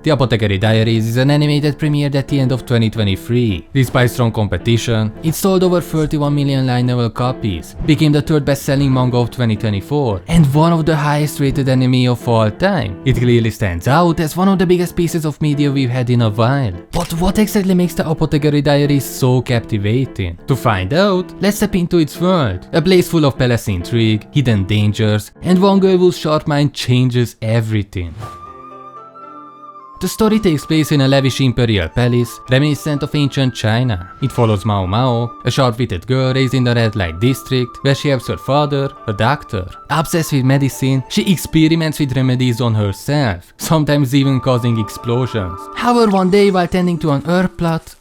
The Apothecary Diaries is an anime that premiered at the end of 2023. Despite strong competition, it sold over 31 million light novel copies, became the third best-selling manga of 2024, and one of the highest-rated anime of all time. It clearly stands out as one of the biggest pieces of media we've had in a while. But what exactly makes the Apothecary Diaries so captivating? To find out, let's step into its world. A place full of palace intrigue, hidden dangers, and one girl whose sharp mind changes everything. The story takes place in a lavish imperial palace, reminiscent of ancient China. It follows Maomao, a sharp-witted girl raised in the red light district, where she helps her father, a doctor. Obsessed with medicine, she experiments with remedies on herself, sometimes even causing explosions. However, one day while tending to an herb plot,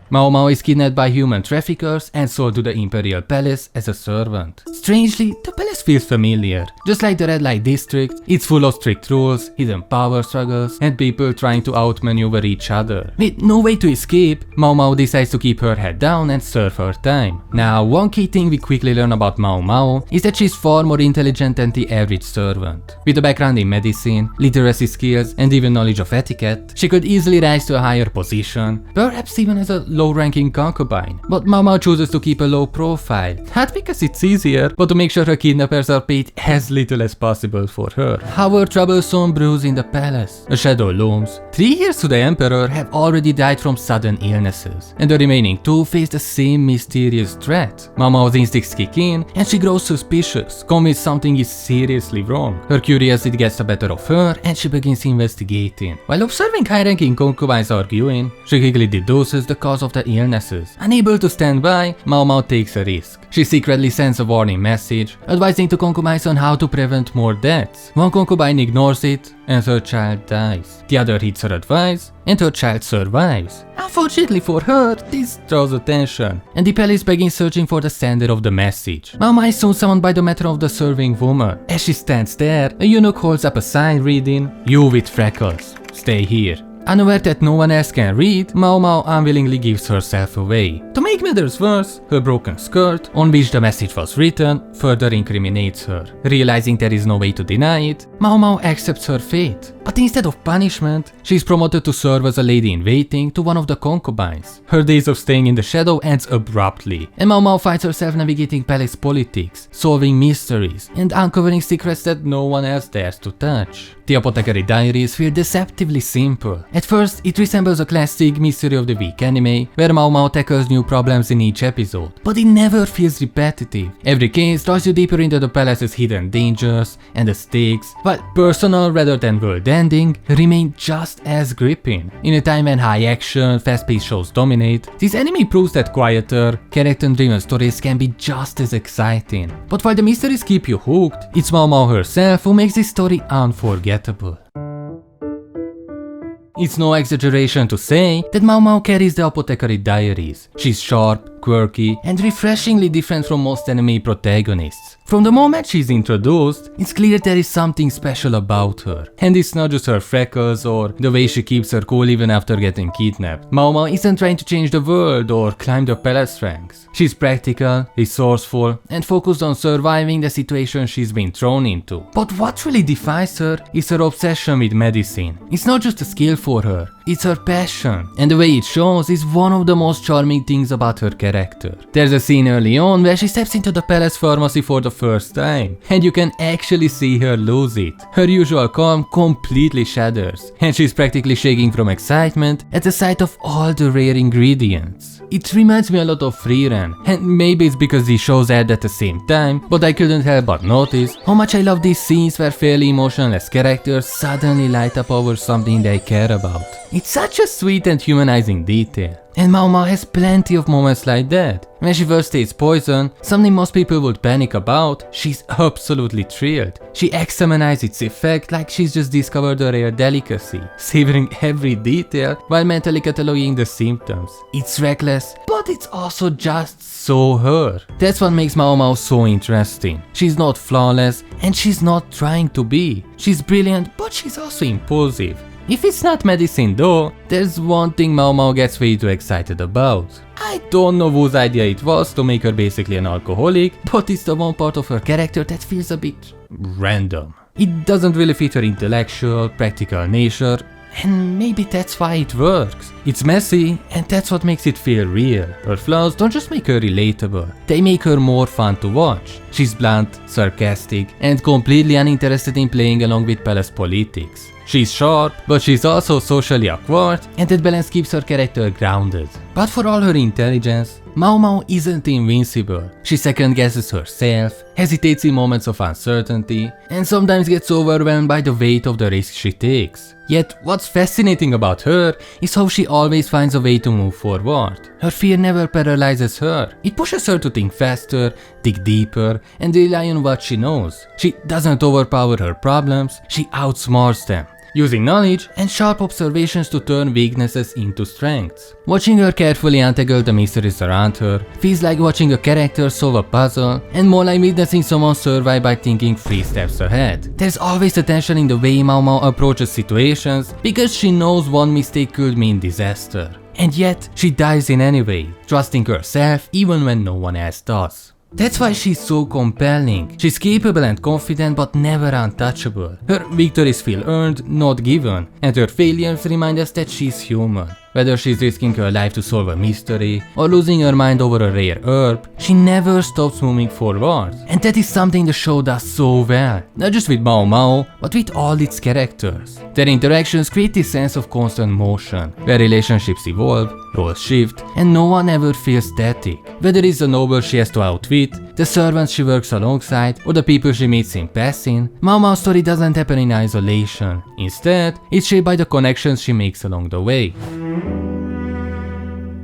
Maomao is kidnapped by human traffickers and sold to the Imperial Palace as a servant. Strangely, the palace feels familiar. Just like the Red Light District, it's full of strict rules, hidden power struggles, and people trying to outmaneuver each other. With no way to escape, Maomao decides to keep her head down and serve her time. Now, one key thing we quickly learn about Maomao is that she's far more intelligent than the average servant. With a background in medicine, literacy skills, and even knowledge of etiquette, she could easily rise to a higher position, perhaps even as a low-ranking concubine. But Maomao chooses to keep a low profile, not because it's easier, but to make sure her kidnappers are paid as little as possible for her. However, trouble soon brews in the palace. A shadow looms. 3 heirs to the emperor have already died from sudden illnesses, and the remaining 2 face the same mysterious threat. Maomao's instincts kick in, and she grows suspicious, convinced something is seriously wrong. Her curiosity gets the better of her, and she begins investigating. While observing high-ranking concubines arguing, she quickly deduces the cause of the illnesses. Unable to stand by, Maomao takes a risk. She secretly sends a warning message, advising the concubines on how to prevent more deaths. One concubine ignores it, and her child dies. The other heeds her advice, and her child survives. Unfortunately for her, this draws attention, and the palace begins searching for the sender of the message. Maomao is soon summoned by the matron of the serving woman. As she stands there, a eunuch holds up a sign reading, "You with freckles, stay here." Unaware that no one else can read, Maomao unwillingly gives herself away. To make matters worse, her broken skirt, on which the message was written, further incriminates her. Realizing there is no way to deny it, Maomao accepts her fate. But instead of punishment, she is promoted to serve as a lady-in-waiting to one of the concubines. Her days of staying in the shadow ends abruptly, and Maomao finds herself navigating palace politics, solving mysteries, and uncovering secrets that no one else dares to touch. The Apothecary Diaries feel deceptively simple. At first, it resembles a classic Mystery of the Week anime, where Maomao tackles new problems in each episode, but it never feels repetitive. Every case draws you deeper into the palace's hidden dangers and the stakes, while personal rather than world-ending remain just as gripping. In a time when high-action, fast-paced shows dominate, this anime proves that quieter, character-driven stories can be just as exciting. But while the mysteries keep you hooked, it's Maomao herself who makes this story unforgettable. It's no exaggeration to say that Maomao carries the Apothecary Diaries. She's sharp, quirky, and refreshingly different from most anime protagonists. From the moment she's introduced, it's clear there is something special about her. And it's not just her freckles or the way she keeps her cool even after getting kidnapped. Maomao isn't trying to change the world or climb the palace ranks. She's practical, resourceful, and focused on surviving the situation she's been thrown into. But what really defines her is her obsession with medicine. It's not just a skill for her, it's her passion. And the way it shows is one of the most charming things about her character. There's a scene early on where she steps into the palace pharmacy for the first time, and you can actually see her lose it. Her usual calm completely shatters, and she's practically shaking from excitement at the sight of all the rare ingredients. It reminds me a lot of Frieren, and maybe it's because these shows aired at the same time, but I couldn't help but notice how much I love these scenes where fairly emotionless characters suddenly light up over something they care about. It's such a sweet and humanizing detail. And Maomao has plenty of moments like that. When she first tastes poison, something most people would panic about, she's absolutely thrilled. She examines its effect like she's just discovered a rare delicacy, savoring every detail while mentally cataloging the symptoms. It's reckless, but it's also just so her. That's what makes Maomao so interesting. She's not flawless, and she's not trying to be. She's brilliant, but she's also impulsive. If it's not medicine though, there's one thing Maomao gets way too excited about. I don't know whose idea it was to make her basically an alcoholic, but it's the one part of her character that feels a bit random. It doesn't really fit her intellectual, practical nature, and maybe that's why it works. It's messy, and that's what makes it feel real. Her flaws don't just make her relatable, they make her more fun to watch. She's blunt, sarcastic, and completely uninterested in playing along with palace politics. She's sharp, but she's also socially awkward, and that balance keeps her character grounded. But for all her intelligence, Maomao isn't invincible. She second guesses herself, hesitates in moments of uncertainty, and sometimes gets overwhelmed by the weight of the risk she takes. Yet, what's fascinating about her is how she always finds a way to move forward. Her fear never paralyzes her. It pushes her to think faster, dig deeper, and rely on what she knows. She doesn't overpower her problems, she outsmarts them, using knowledge and sharp observations to turn weaknesses into strengths. Watching her carefully untangle the mysteries around her feels like watching a character solve a puzzle, and more like witnessing someone survive by thinking 3 steps ahead. There's always a tension in the way Maomao approaches situations, because she knows one mistake could mean disaster. And yet, she dives in anyway, trusting herself even when no one else does. That's why she's so compelling. She's capable and confident, but never untouchable. Her victories feel earned, not given, and her failures remind us that she's human. Whether she's risking her life to solve a mystery or losing her mind over a rare herb, she never stops moving forward. And that is something the show does so well. Not just with Maomao, but with all its characters. Their interactions create this sense of constant motion, where relationships evolve, roles shift, and no one ever feels static. Whether it's the noble she has to outwit, the servants she works alongside, or the people she meets in passing, Maomao's story doesn't happen in isolation. Instead, it's shaped by the connections she makes along the way.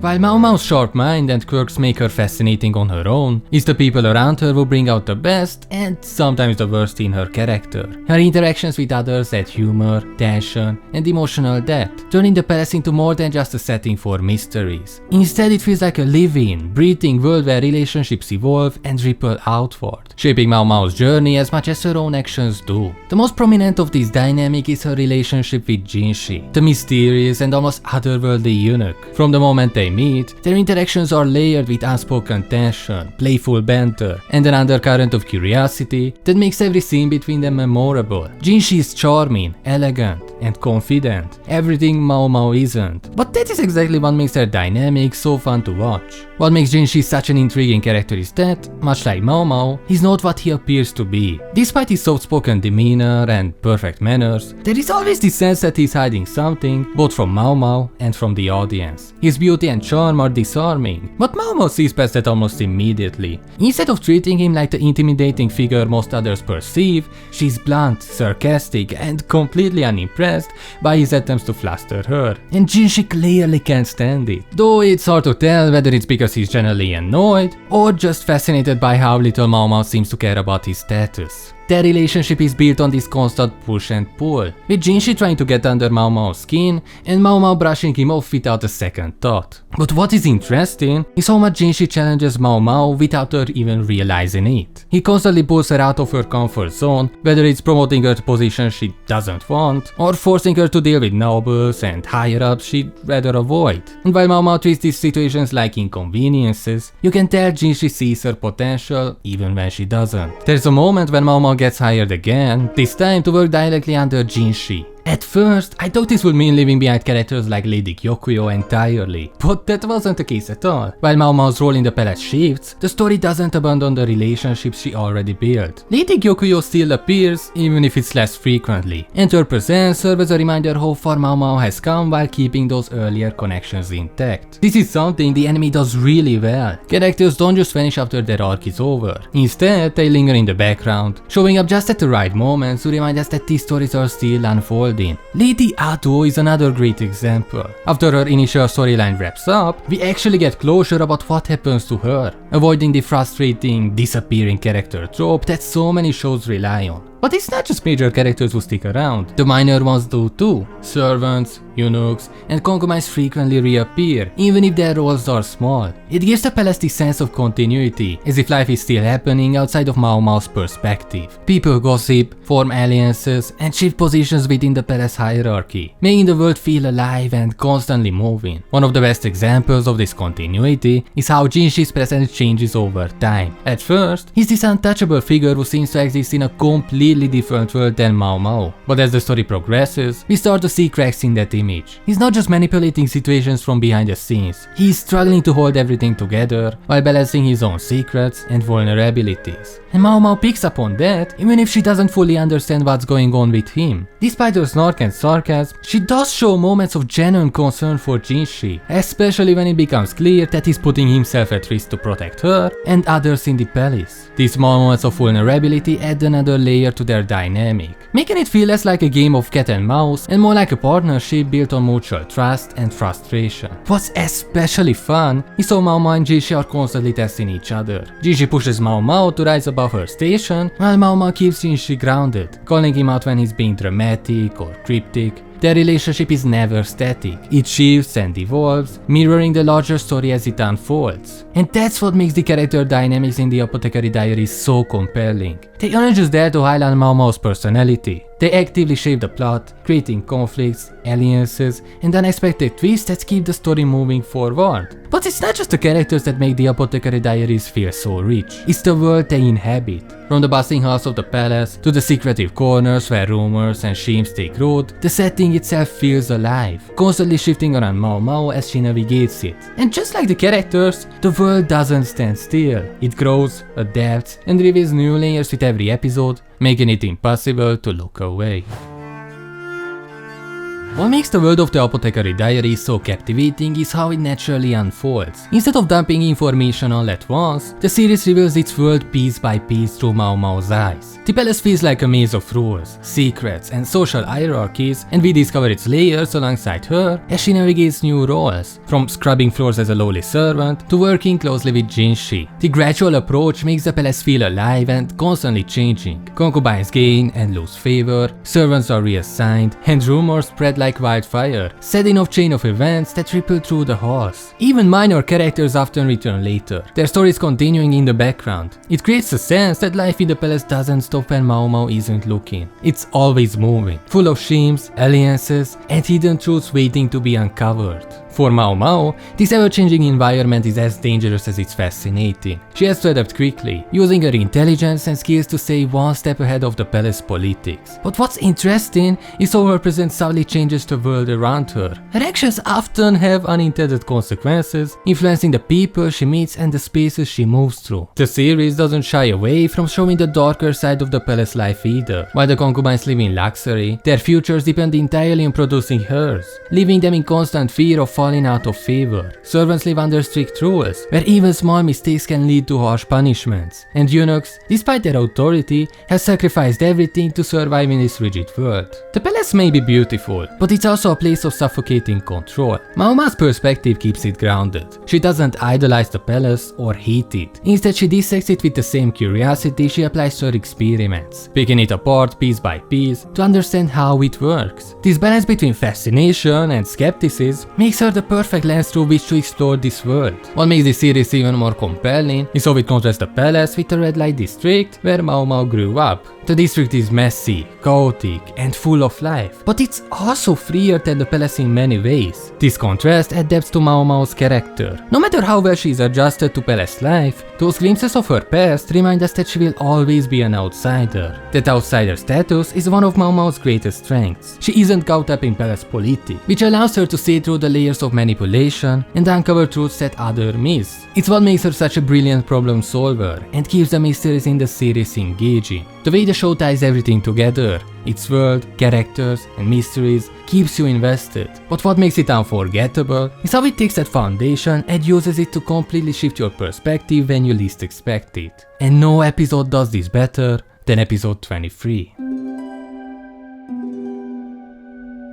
While Maomao's sharp mind and quirks make her fascinating on her own, it's the people around her who bring out the best and sometimes the worst in her character. Her interactions with others add humor, tension, and emotional depth, turning the palace into more than just a setting for mysteries. Instead, it feels like a living, breathing world where relationships evolve and ripple outward, shaping Maomao's journey as much as her own actions do. The most prominent of this dynamic is her relationship with Jinshi, the mysterious and almost otherworldly eunuch. From the moment they meet, their interactions are layered with unspoken tension, playful banter, and an undercurrent of curiosity that makes every scene between them memorable. Jinshi is charming, elegant, and confident, everything Maomao isn't. But that is exactly what makes their dynamic so fun to watch. What makes Jinshi such an intriguing character is that, much like Maomao, he's not what he appears to be. Despite his soft-spoken demeanor and perfect manners, there is always this sense that he's hiding something, both from Maomao and from the audience. His beauty and charm are disarming, but Maomao sees past that almost immediately. Instead of treating him like the intimidating figure most others perceive, she's blunt, sarcastic, and completely unimpressed by his attempts to fluster her. And Jinshi clearly can't stand it. Though it's hard to tell whether it's because he's generally annoyed or just fascinated by how little Maomao seems to care about his status. Their relationship is built on this constant push and pull, with Jinshi trying to get under Maomao's skin and Maomao brushing him off without a second thought. But what is interesting is how much Jinshi challenges Maomao without her even realizing it. He constantly pulls her out of her comfort zone, whether it's promoting her to positions she doesn't want, or forcing her to deal with nobles and higher-ups she'd rather avoid. And while Maomao treats these situations like inconveniences, you can tell Jinshi sees her potential even when she doesn't. There's a moment when Maomao gets hired again, this time to work directly under Jinshi. At first, I thought this would mean leaving behind characters like Lady Kyokuyo entirely, but that wasn't the case at all. While Maomao's role in the palace shifts, the story doesn't abandon the relationships she already built. Lady Kyokuyo still appears, even if it's less frequently, and her presence serves as a reminder how far Maomao has come while keeping those earlier connections intact. This is something the anime does really well. Characters don't just vanish after their arc is over. Instead, they linger in the background, showing up just at the right moments to remind us that these stories are still unfolding. Lady Ato is another great example. After her initial storyline wraps up, we actually get closure about what happens to her, avoiding the frustrating, disappearing character trope that so many shows rely on. But it's not just major characters who stick around, the minor ones do too. Servants, eunuchs, and concubines frequently reappear, even if their roles are small. It gives the palace this sense of continuity, as if life is still happening outside of Mao Mao's perspective. People gossip, form alliances, and shift positions within the palace hierarchy, making the world feel alive and constantly moving. One of the best examples of this continuity is how Jinshi's presence changes over time. At first, he's this untouchable figure who seems to exist in a completely different world than Mao Mao. But as the story progresses, we start to see cracks in that image. He's not just manipulating situations from behind the scenes, he's struggling to hold everything together while balancing his own secrets and vulnerabilities. And Mao Mao picks up on that, even if she doesn't fully understand what's going on with him. Despite her snark and sarcasm, she does show moments of genuine concern for Jinshi, especially when it becomes clear that he's putting himself at risk to protect her and others in the palace. These moments of vulnerability add another layer to their dynamic, making it feel less like a game of cat and mouse and more like a partnership built on mutual trust and frustration. What's especially fun is how Mao Mao and Jinshi are constantly testing each other. Jinshi pushes Mao Mao to rise above her station, while Mao Mao keeps Jinshi grounded, calling him out when he's being dramatic or cryptic. Their relationship is never static. It shifts and evolves, mirroring the larger story as it unfolds. And that's what makes the character dynamics in the Apothecary Diaries so compelling. They aren't just there to highlight Mao Mao's personality. They actively shape the plot, creating conflicts, alliances, and unexpected twists that keep the story moving forward. But it's not just the characters that make the Apothecary Diaries feel so rich. It's the world they inhabit. From the bustling halls of the palace to the secretive corners where rumors and schemes take root, the setting itself feels alive, constantly shifting around Mao Mao as she navigates it. And just like the characters, the world doesn't stand still. It grows, adapts, and reveals new layers with every episode, making it impossible to look away. What makes the world of the Apothecary Diaries so captivating is how it naturally unfolds. Instead of dumping information all at once, the series reveals its world piece by piece through Mao Mao's eyes. The palace feels like a maze of rules, secrets, and social hierarchies, and we discover its layers alongside her as she navigates new roles, from scrubbing floors as a lowly servant to working closely with Jinshi. The gradual approach makes the palace feel alive and constantly changing. Concubines gain and lose favor, servants are reassigned, and rumors spread like wildfire, setting off chain of events that ripple through the halls. Even minor characters often return later, their stories continuing in the background. It creates a sense that life in the palace doesn't stop when Mao Mao isn't looking. It's always moving, full of schemes, alliances, and hidden truths waiting to be uncovered. For Mao Mao, this ever-changing environment is as dangerous as it's fascinating. She has to adapt quickly, using her intelligence and skills to stay one step ahead of the palace politics. But what's interesting is how her presence subtly changes the world around her. Her actions often have unintended consequences, influencing the people she meets and the spaces she moves through. The series doesn't shy away from showing the darker side of the palace life either. While the concubines live in luxury, their futures depend entirely on producing hers, leaving them in constant fear of falling out of favor. Servants live under strict rules, where even small mistakes can lead to harsh punishments. And eunuchs, despite their authority, have sacrificed everything to survive in this rigid world. The palace may be beautiful, but it's also a place of suffocating control. Mao Mao's perspective keeps it grounded. She doesn't idolize the palace or hate it. Instead, she dissects it with the same curiosity she applies to her experiments, picking it apart piece by piece to understand how it works. This balance between fascination and skepticism makes her the perfect lens through which to explore this world. What makes this series even more compelling is how it contrasts the palace with the red light district where Mao Mao grew up. The district is messy, chaotic, and full of life, but it's also freer than the palace in many ways. This contrast adds depth to Mao Mao's character. No matter how well she is adjusted to palace life, those glimpses of her past remind us that she will always be an outsider. That outsider status is one of Mao Mao's greatest strengths. She isn't caught up in palace politics, which allows her to see through the layers of manipulation and uncover truths that others miss. It's what makes her such a brilliant problem solver and keeps the mysteries in the series engaging. The way the show ties everything together, its world, characters, and mysteries, keeps you invested. But what makes it unforgettable is how it takes that foundation and uses it to completely shift your perspective when you least expect it. And no episode does this better than episode 23.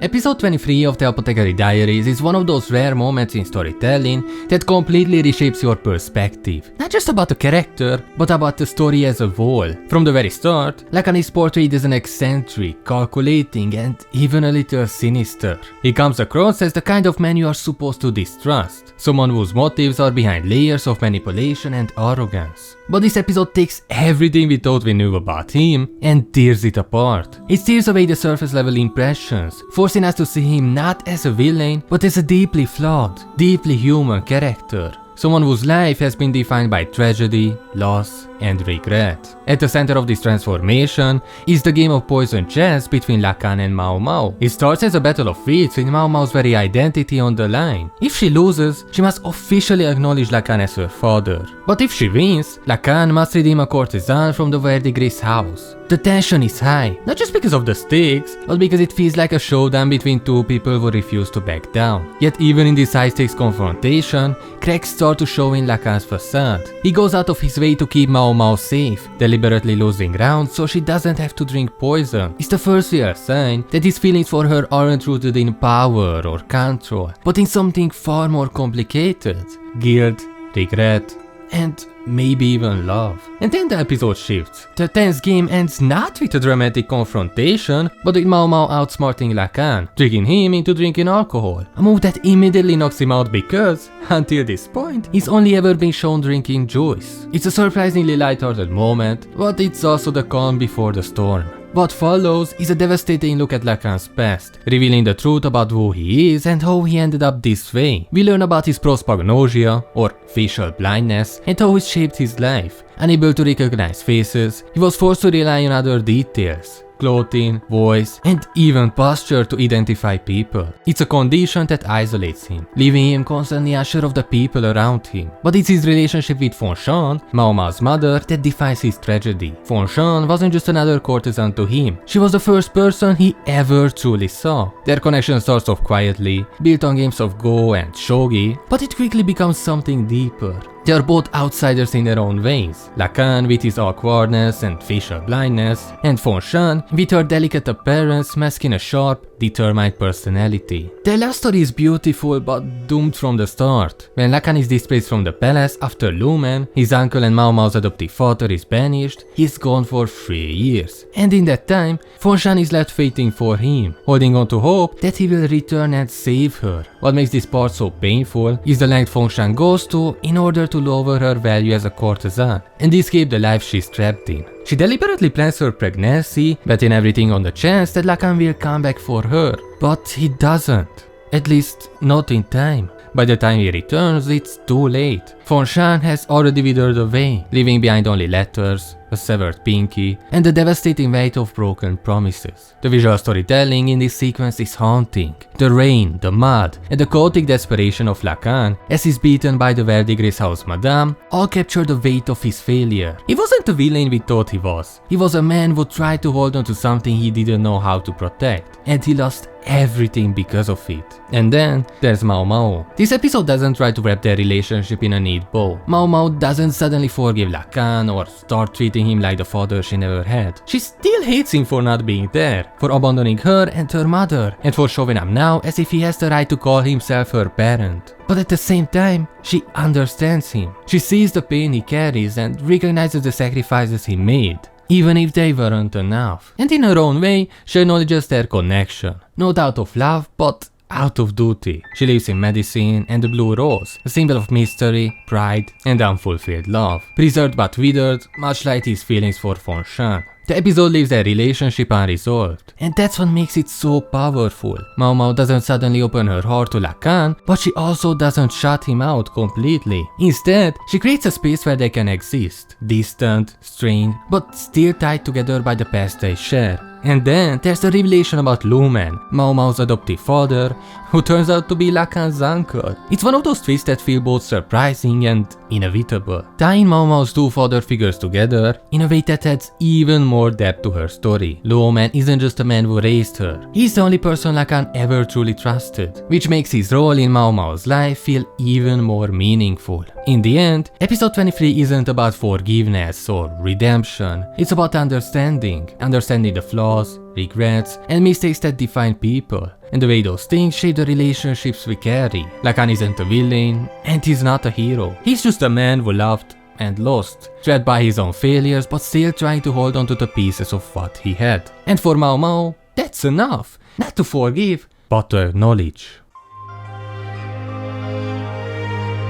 Episode 23 of the Apothecary Diaries is one of those rare moments in storytelling that completely reshapes your perspective. Not just about the character, but about the story as a whole. From the very start, Lacan is portrayed as an eccentric, calculating, and even a little sinister. He comes across as the kind of man you are supposed to distrust, someone whose motives are behind layers of manipulation and arrogance. But this episode takes everything we thought we knew about him and tears it apart. It steers away the surface level impressions, forcing us to see him not as a villain, but as a deeply flawed, deeply human character. Someone whose life has been defined by tragedy, loss, and regret. At the center of this transformation is the game of poison chess between Lacan and Maomao. It starts as a battle of wits with Maomao's very identity on the line. If she loses, she must officially acknowledge Lacan as her father. But if she wins, Lacan must redeem a courtesan from the Verdigris house. The tension is high, not just because of the stakes, but because it feels like a showdown between two people who refuse to back down. Yet even in this high-stakes confrontation, cracks start to show in Lacan's facade. He goes out of his way to keep Maomao safe, deliberately losing rounds so she doesn't have to drink poison. It's the first real sign that his feelings for her aren't rooted in power or control, but in something far more complicated: guilt, regret, and maybe even love. And then the episode shifts. The tense game ends not with a dramatic confrontation, but with Maomao outsmarting Lacan, tricking him into drinking alcohol. A move that immediately knocks him out because, until this point, he's only ever been shown drinking juice. It's a surprisingly lighthearted moment, but it's also the calm before the storm. What follows is a devastating look at Lacan's past, revealing the truth about who he is and how he ended up this way. We learn about his prosopagnosia, or facial blindness, and how it shaped his life. Unable to recognize faces, he was forced to rely on other details: clothing, voice, and even posture to identify people. It's a condition that isolates him, leaving him constantly unsure of the people around him. But it's his relationship with Fonshan, Maomao's mother, that defines his tragedy. Fonshan wasn't just another courtesan to him, she was the first person he ever truly saw. Their connection starts off quietly, built on games of Go and Shogi, but it quickly becomes something deeper. They are both outsiders in their own ways. Lacan with his awkwardness and facial blindness, and Fonshan with her delicate appearance masking a sharp, determined personality. Their love story is beautiful but doomed from the start. When Lacan is displaced from the palace after Lumen, his uncle and Maomao's adoptive father is banished, he's gone for 3 years. And in that time, Fonshan is left waiting for him, holding on to hope that he will return and save her. What makes this part so painful is the length Fonshan goes to in order to lower her value as a courtesan and escape the life she's trapped in. She deliberately plans her pregnancy, betting everything on the chance that Lacan will come back for her. But he doesn't. At least, not in time. By the time he returns, it's too late. Fonshan has already withered away, leaving behind only letters, a severed pinky, and the devastating weight of broken promises. The visual storytelling in this sequence is haunting. The rain, the mud, and the chaotic desperation of Lacan as he's beaten by the Verdigris house madame all capture the weight of his failure. He wasn't the villain we thought he was. He was a man who tried to hold on to something he didn't know how to protect, and he lost everything because of it. And then there's Maomao. This episode doesn't try to wrap their relationship in a neat bow. Maomao doesn't suddenly forgive Lacan or start treating him like the father she never had. She still hates him for not being there, for abandoning her and her mother, and for showing up now as if he has the right to call himself her parent. But at the same time, she understands him. She sees the pain he carries and recognizes the sacrifices he made, even if they weren't enough. And in her own way, she acknowledges their connection. Not out of love, but out of duty. She lives in medicine and the blue rose, a symbol of mystery, pride, and unfulfilled love. Preserved but withered, much like his feelings for Fonshan. The episode leaves their relationship unresolved, and that's what makes it so powerful. Maomao doesn't suddenly open her heart to Lacan, but she also doesn't shut him out completely. Instead, she creates a space where they can exist, distant, strained, but still tied together by the past they share. And then there's the revelation about Lumen, Maomao's adoptive father, who turns out to be Lacan's uncle. It's one of those twists that feel both surprising and inevitable, tying Maomao's two father figures together in a way that adds even more depth to her story. Lumen isn't just a man who raised her, he's the only person Lacan ever truly trusted, which makes his role in Maomao's life feel even more meaningful. In the end, episode 23 isn't about forgiveness or redemption, it's about understanding the flaws, regrets, and mistakes that define people. and the way those things shape the relationships we carry. Lacan isn't a villain, and he's not a hero. He's just a man who loved and lost, trapped by his own failures but still trying to hold on to the pieces of what he had. And for Mao Mao, that's enough. Not to forgive, but to acknowledge.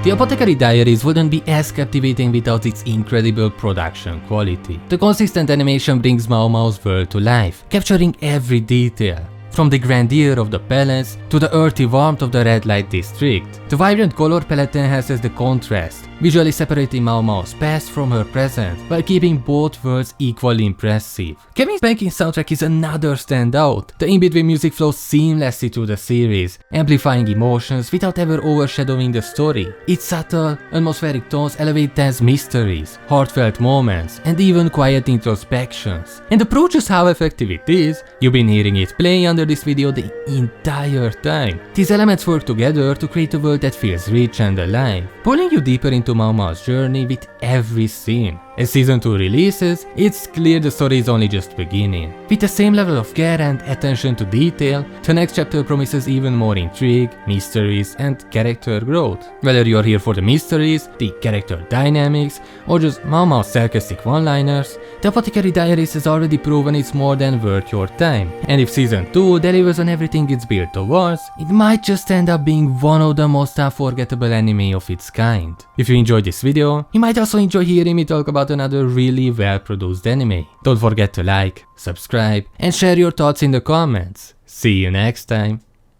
The Apothecary Diaries wouldn't be as captivating without its incredible production quality. The consistent animation brings Mao Mao's world to life, capturing every detail. From the grandeur of the palace to the earthy warmth of the red light district. The vibrant color palette enhances the contrast, visually separating Mao Mao's past from her present, while keeping both worlds equally impressive. Kevin's banking soundtrack is another standout. The in-between music flows seamlessly through the series, amplifying emotions without ever overshadowing the story. Its subtle, atmospheric tones elevate tense mysteries, heartfelt moments, and even quiet introspections. And the proof just how effective it is, you've been hearing it playing under this video the entire time. These elements work together to create a world that feels rich and alive, pulling you deeper into Mao Mao's journey with every scene. As Season 2 releases, it's clear the story is only just beginning. With the same level of care and attention to detail, the next chapter promises even more intrigue, mysteries, and character growth. Whether you're here for the mysteries, the character dynamics, or just Mao Mao's sarcastic one-liners, the Apothecary Diaries has already proven it's more than worth your time. And if Season 2 delivers on everything it's built towards, it might just end up being one of the most unforgettable anime of its kind. If you enjoyed this video, you might also enjoy hearing me talk about another really well-produced anime. Don't forget to like, subscribe, and share your thoughts in the comments. See you next time.